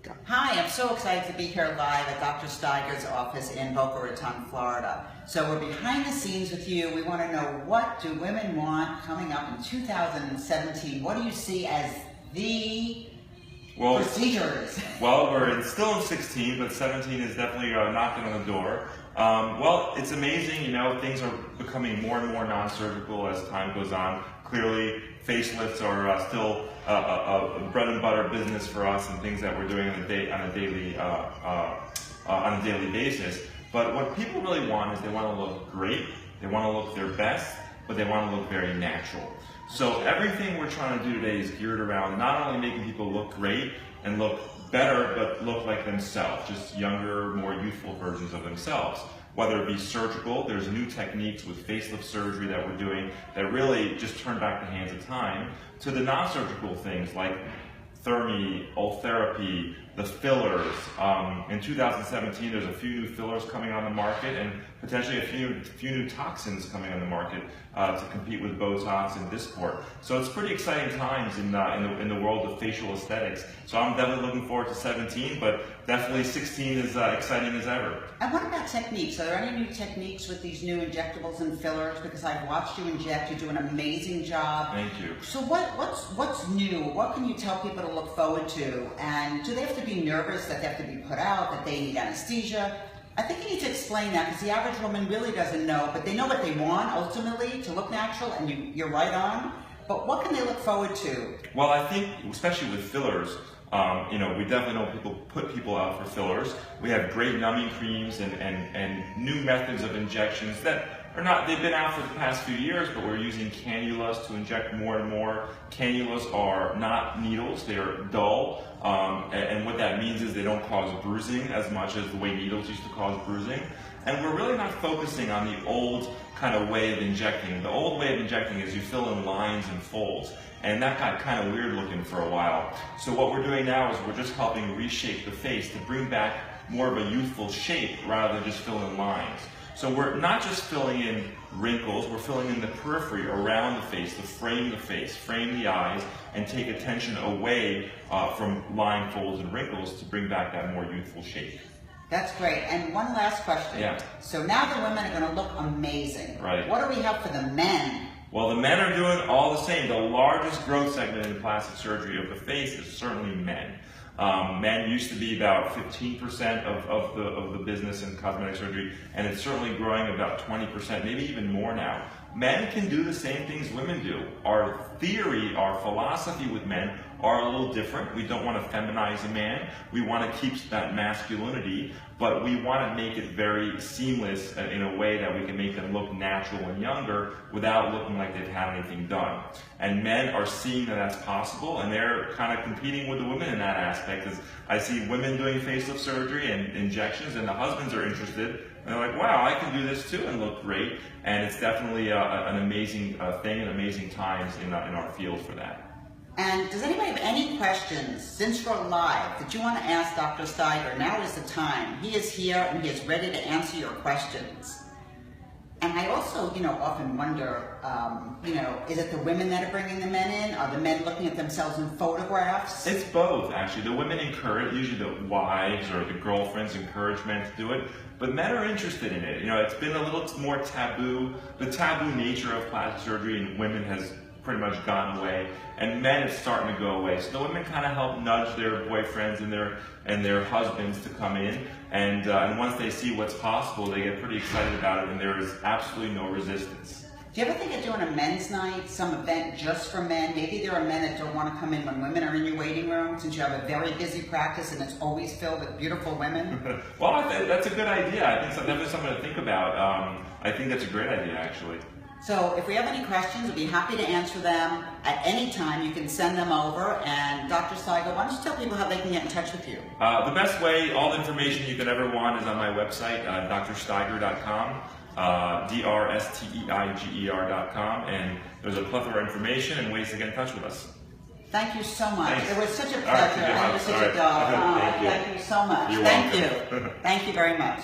Go. Hi, I'm so excited to be here live at Dr. Steiger's office in Boca Raton, Florida. So we're behind the scenes with you. We want to know, what do women want coming up in 2017? What do you see as the procedures? Well, we're still in 16, but 17 is definitely knocking on the door. Well, it's amazing, things are becoming more and more non-surgical as time goes on. Clearly, facelifts are still a bread and butter business for us, and things that we're doing on a daily basis. But what people really want is they want to look great, they want to look their best, but they want to look very natural. So everything we're trying to do today is geared around not only making people look great and look better, but look like themselves, just younger, more youthful versions of themselves. Whether it be surgical, there's new techniques with facelift surgery that we're doing that really just turn back the hands of time, to the non-surgical things like Thermi, therapy, the fillers. In 2017, there's a few new fillers coming on the market, and potentially a few new toxins coming on the market to compete with Botox and Dysport. So it's pretty exciting times in the world of facial aesthetics. So I'm definitely looking forward to 17, but definitely 16 is exciting as ever. And what about techniques? Are there any new techniques with these new injectables and fillers? Because I've watched you inject, you do an amazing job. Thank you. So what's new? What can you tell people to look forward to? And do they have to be nervous that they have to be put out, that they need anesthesia? I think you need to explain that, because the average woman really doesn't know, but they know what they want ultimately, to look natural, and you're right on. But what can they look forward to? Well, I think, especially with fillers, we definitely know put people out for fillers. We have great numbing creams and new methods of injections that are not, they've been out for the past few years, but we're using cannulas to inject more and more. Cannulas are not needles, they are dull, and what that means is they don't cause bruising as much as the way needles used to cause bruising. And we're really not focusing on the old kind of way of injecting. The old way of injecting is you fill in lines and folds, and that got kind of weird looking for a while. So what we're doing now is we're just helping reshape the face to bring back more of a youthful shape rather than just fill in lines. So we're not just filling in wrinkles, we're filling in the periphery around the face, to frame the face, frame the eyes, and take attention away from line folds and wrinkles to bring back that more youthful shape. That's great. And one last question. Yeah. So now the women are going to look amazing. Right. What do we have for the men? Well, the men are doing all the same. The largest growth segment in plastic surgery of the face is certainly men. Men used to be about 15% of the business in cosmetic surgery, and it's certainly growing about 20%, maybe even more now. Men can do the same things women do. Our theory, our philosophy with men are a little different. We don't want to feminize a man. We want to keep that masculinity, but we want to make it very seamless in a way that we can make them look natural and younger without looking like they've had anything done. And men are seeing that that's possible, and they're kind of competing with the women in that aspect. As I see women doing facelift surgery and injections, and the husbands are interested. And they're like, wow, I can do this too and look great. And it's definitely an amazing thing and amazing times in our field for that. And does anybody have any questions, since we're live, that you want to ask Dr. Steiger? Now is the time. He is here and he is ready to answer your questions. And I also, often wonder, is it the women that are bringing the men in? Are the men looking at themselves in photographs? It's both, actually. The women encourage, usually the wives or the girlfriends encourage men to do it, but men are interested in it. It's been a little more taboo. The taboo nature of plastic surgery in women has pretty much gone away, and men is starting to go away. So the women kind of help nudge their boyfriends and their husbands to come in, and once they see what's possible, they get pretty excited about it, and there is absolutely no resistance. Do you ever think of doing a men's night, some event just for men? Maybe there are men that don't want to come in when women are in your waiting room, since you have a very busy practice and it's always filled with beautiful women? Well, that's a good idea. I think definitely something to think about. I think that's a great idea, actually. So if we have any questions, we'll be happy to answer them at any time. You can send them over. And Dr. Steiger, why don't you tell people how they can get in touch with you? The best way, all the information you could ever want is on my website, drsteiger.com, drsteiger.com, and there's a plethora of information and ways to get in touch with us. Thank you so much. Thanks. It was such a pleasure. All right, and you're such a dog. Thank you. Thank you so much. You're Thank welcome. you. Thank you very much.